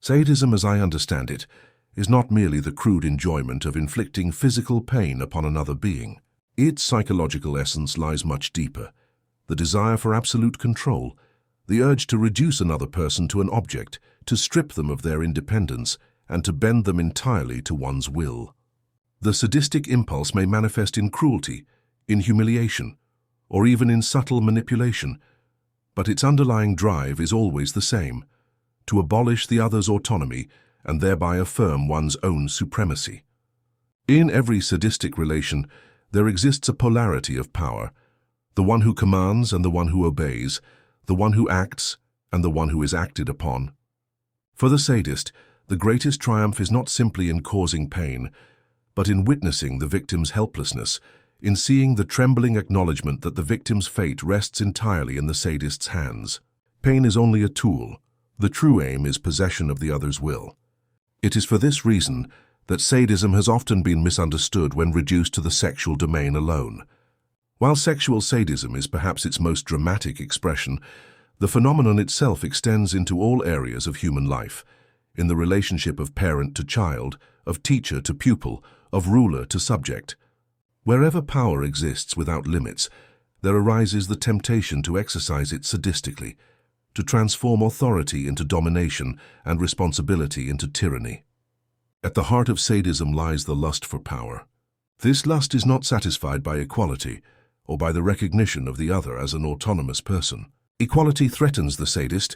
Sadism, as I understand it, is not merely the crude enjoyment of inflicting physical pain upon another being. Its psychological essence lies much deeper. The desire for absolute control, the urge to reduce another person to an object, to strip them of their independence, and to bend them entirely to one's will. The sadistic impulse may manifest in cruelty, in humiliation, or even in subtle manipulation, but its underlying drive is always the same: to abolish the other's autonomy and thereby affirm one's own supremacy. In every sadistic relation, there exists a polarity of power: the one who commands and the one who obeys, the one who acts and the one who is acted upon. For the sadist, the greatest triumph is not simply in causing pain, but in witnessing the victim's helplessness, in seeing the trembling acknowledgement that the victim's fate rests entirely in the sadist's hands. Pain is only a tool. The true aim is possession of the other's will. It is for this reason that sadism has often been misunderstood when reduced to the sexual domain alone. While sexual sadism is perhaps its most dramatic expression, the phenomenon itself extends into all areas of human life, in the relationship of parent to child, of teacher to pupil, of ruler to subject. Wherever power exists without limits, there arises the temptation to exercise it sadistically, to transform authority into domination and responsibility into tyranny. At the heart of sadism lies the lust for power. This lust is not satisfied by equality or by the recognition of the other as an autonomous person. Equality threatens the sadist,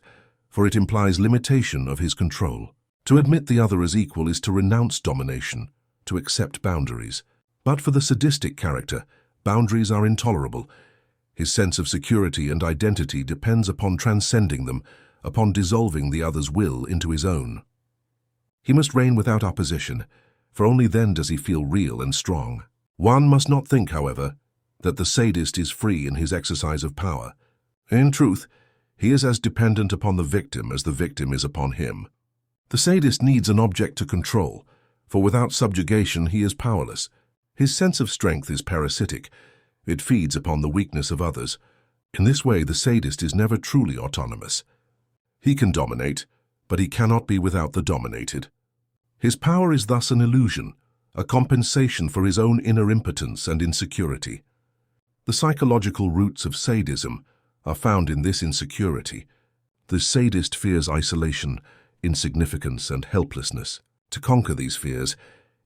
for it implies limitation of his control. To admit the other as equal is to renounce domination, to accept boundaries. But for the sadistic character, boundaries are intolerable. His sense of security and identity depends upon transcending them, upon dissolving the other's will into his own. He must reign without opposition, for only then does he feel real and strong. One must not think, however, that the sadist is free in his exercise of power. In truth, he is as dependent upon the victim as the victim is upon him. The sadist needs an object to control, for without subjugation he is powerless. His sense of strength is parasitic. It feeds upon the weakness of others. In this way, the sadist is never truly autonomous. He can dominate, but he cannot be without the dominated. His power is thus an illusion, a compensation for his own inner impotence and insecurity. The psychological roots of sadism are found in this insecurity. The sadist fears isolation, insignificance, and helplessness. To conquer these fears,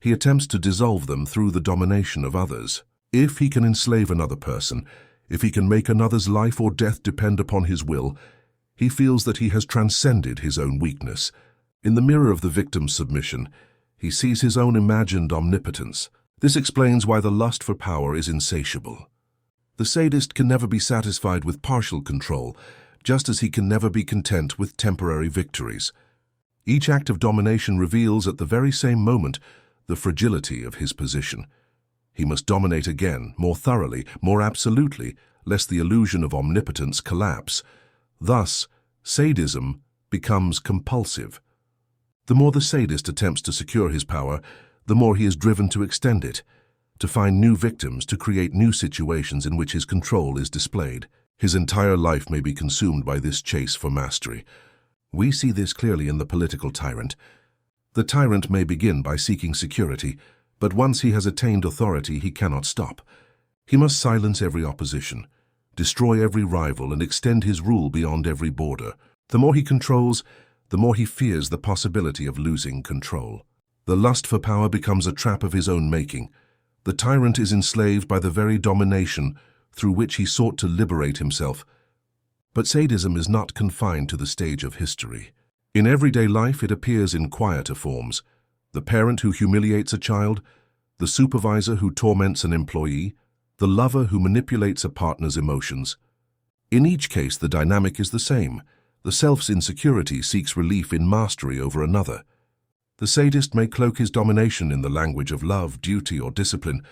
he attempts to dissolve them through the domination of others. If he can enslave another person, if he can make another's life or death depend upon his will, he feels that he has transcended his own weakness. In the mirror of the victim's submission, he sees his own imagined omnipotence. This explains why the lust for power is insatiable. The sadist can never be satisfied with partial control, just as he can never be content with temporary victories. Each act of domination reveals at the very same moment the fragility of his position. He must dominate again, more thoroughly, more absolutely, lest the illusion of omnipotence collapse. Thus, sadism becomes compulsive. The more the sadist attempts to secure his power, the more he is driven to extend it, to find new victims, to create new situations in which his control is displayed. His entire life may be consumed by this chase for mastery. We see this clearly in the political tyrant. The tyrant may begin by seeking security, but once he has attained authority, he cannot stop. He must silence every opposition, destroy every rival, and extend his rule beyond every border. The more he controls, the more he fears the possibility of losing control. The lust for power becomes a trap of his own making. The tyrant is enslaved by the very domination through which he sought to liberate himself. But sadism is not confined to the stage of history. In everyday life, it appears in quieter forms: the parent who humiliates a child, the supervisor who torments an employee, the lover who manipulates a partner's emotions. In each case, the dynamic is the same. The self's insecurity seeks relief in mastery over another. The sadist may cloak his domination in the language of love, duty, or discipline,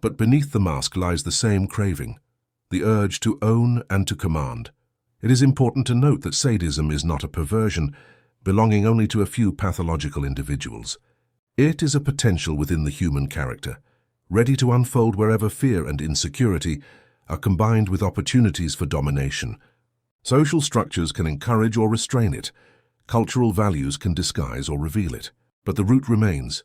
but beneath the mask lies the same craving, the urge to own and to command. It is important to note that sadism is not a perversion belonging only to a few pathological individuals. It is a potential within the human character, ready to unfold wherever fear and insecurity are combined with opportunities for domination. Social structures can encourage or restrain it. Cultural values can disguise or reveal it, but the root remains.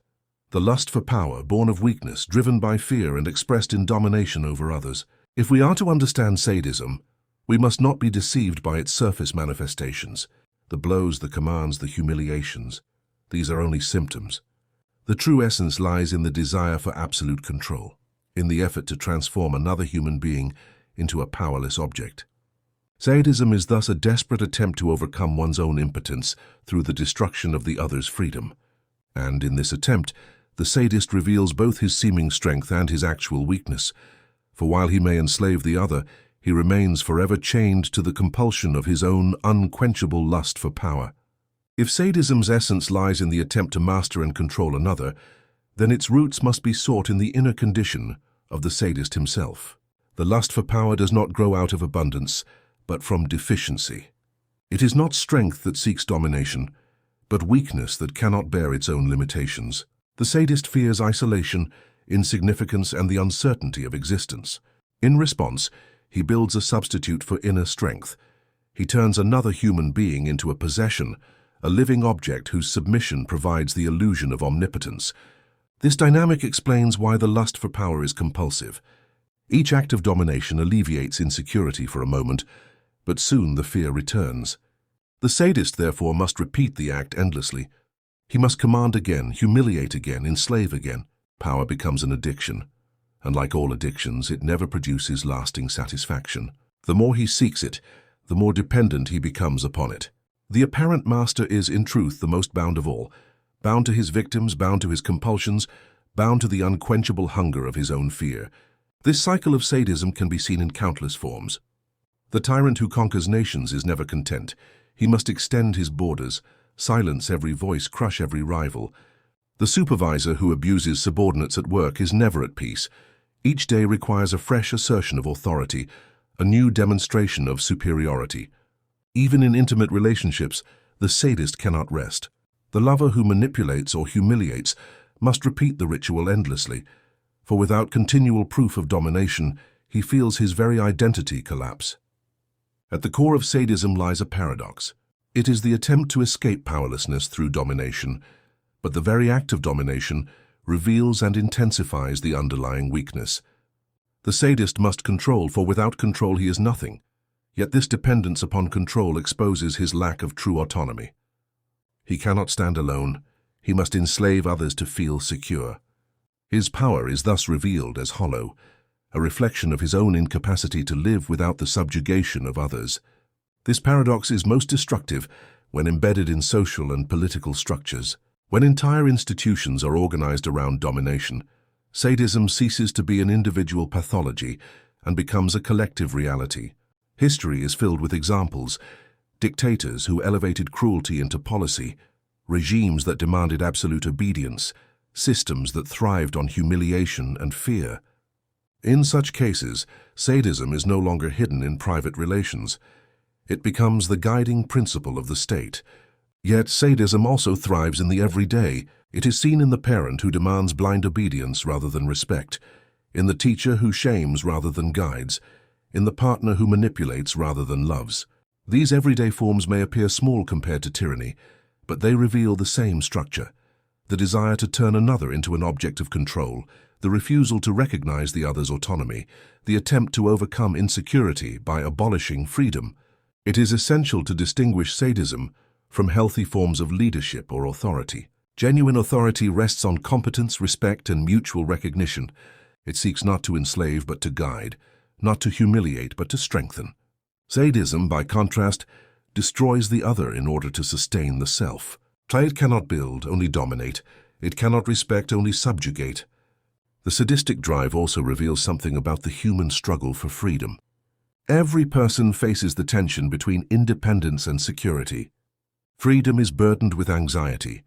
The lust for power, born of weakness, driven by fear and expressed in domination over others. If we are to understand sadism, we must not be deceived by its surface manifestations. The blows, the commands, the humiliations. These are only symptoms. The true essence lies in the desire for absolute control, in the effort to transform another human being into a powerless object. Sadism is thus a desperate attempt to overcome one's own impotence through the destruction of the other's freedom. And in this attempt, the sadist reveals both his seeming strength and his actual weakness. For while he may enslave the other, he remains forever chained to the compulsion of his own unquenchable lust for power. If sadism's essence lies in the attempt to master and control another, then its roots must be sought in the inner condition of the sadist himself. The lust for power does not grow out of abundance, but from deficiency. It is not strength that seeks domination, but weakness that cannot bear its own limitations. The sadist fears isolation, insignificance, and the uncertainty of existence. In response, he builds a substitute for inner strength. He turns another human being into a possession, a living object whose submission provides the illusion of omnipotence. This dynamic explains why the lust for power is compulsive. Each act of domination alleviates insecurity for a moment, but soon the fear returns. The sadist, therefore, must repeat the act endlessly. He must command again, humiliate again, enslave again. Power becomes an addiction, and like all addictions, it never produces lasting satisfaction. The more he seeks it, the more dependent he becomes upon it. The apparent master is, in truth, the most bound of all, bound to his victims, bound to his compulsions, bound to the unquenchable hunger of his own fear. This cycle of sadism can be seen in countless forms. The tyrant who conquers nations is never content. He must extend his borders, silence every voice, crush every rival. The supervisor who abuses subordinates at work is never at peace. Each day requires a fresh assertion of authority, a new demonstration of superiority. Even in intimate relationships, the sadist cannot rest. The lover who manipulates or humiliates must repeat the ritual endlessly, for without continual proof of domination, he feels his very identity collapse. At the core of sadism lies a paradox. It is the attempt to escape powerlessness through domination, but the very act of domination reveals and intensifies the underlying weakness. The sadist must control, for without control he is nothing. Yet this dependence upon control exposes his lack of true autonomy. He cannot stand alone. He must enslave others to feel secure. His power is thus revealed as hollow, a reflection of his own incapacity to live without the subjugation of others. This paradox is most destructive when embedded in social and political structures. When entire institutions are organized around domination, sadism ceases to be an individual pathology and becomes a collective reality. History is filled with examples: dictators who elevated cruelty into policy, regimes that demanded absolute obedience, systems that thrived on humiliation and fear. In such cases, sadism is no longer hidden in private relations. It becomes the guiding principle of the state. Yet sadism also thrives in the everyday. It is seen in the parent who demands blind obedience rather than respect, in the teacher who shames rather than guides, in the partner who manipulates rather than loves. These everyday forms may appear small compared to tyranny, but they reveal the same structure: the desire to turn another into an object of control, the refusal to recognize the other's autonomy, the attempt to overcome insecurity by abolishing freedom. It is essential to distinguish sadism from healthy forms of leadership or authority. Genuine authority rests on competence, respect, and mutual recognition. It seeks not to enslave but to guide, not to humiliate but to strengthen. Sadism, by contrast, destroys the other in order to sustain the self. It cannot build, only dominate. It cannot respect, only subjugate. The sadistic drive also reveals something about the human struggle for freedom. Every person faces the tension between independence and security. Freedom is burdened with anxiety,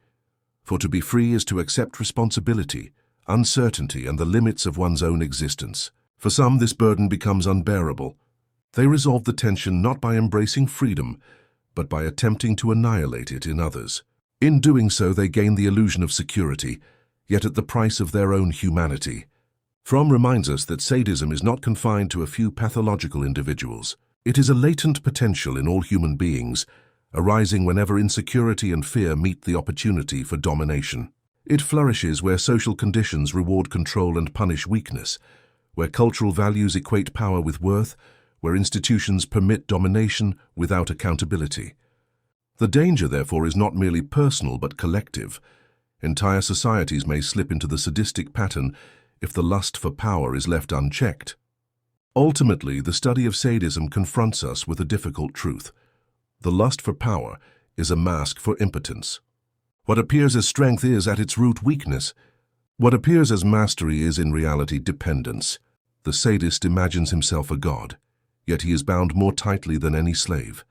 for to be free is to accept responsibility, uncertainty, and the limits of one's own existence. For some, this burden becomes unbearable. They resolve the tension not by embracing freedom, but by attempting to annihilate it in others. In doing so, they gain the illusion of security, yet at the price of their own humanity. Fromm reminds us that sadism is not confined to a few pathological individuals. It is a latent potential in all human beings, arising whenever insecurity and fear meet the opportunity for domination. It flourishes where social conditions reward control and punish weakness, where cultural values equate power with worth, where institutions permit domination without accountability. The danger, therefore, is not merely personal but collective. Entire societies may slip into the sadistic pattern if the lust for power is left unchecked. Ultimately, the study of sadism confronts us with a difficult truth. The lust for power is a mask for impotence. What appears as strength is, at its root, weakness. What appears as mastery is, in reality, dependence. The sadist imagines himself a god, yet he is bound more tightly than any slave,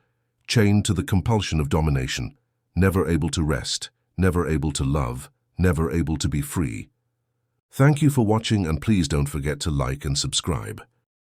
chained to the compulsion of domination, never able to rest, never able to love, never able to be free. Thank you for watching, and please don't forget to like and subscribe.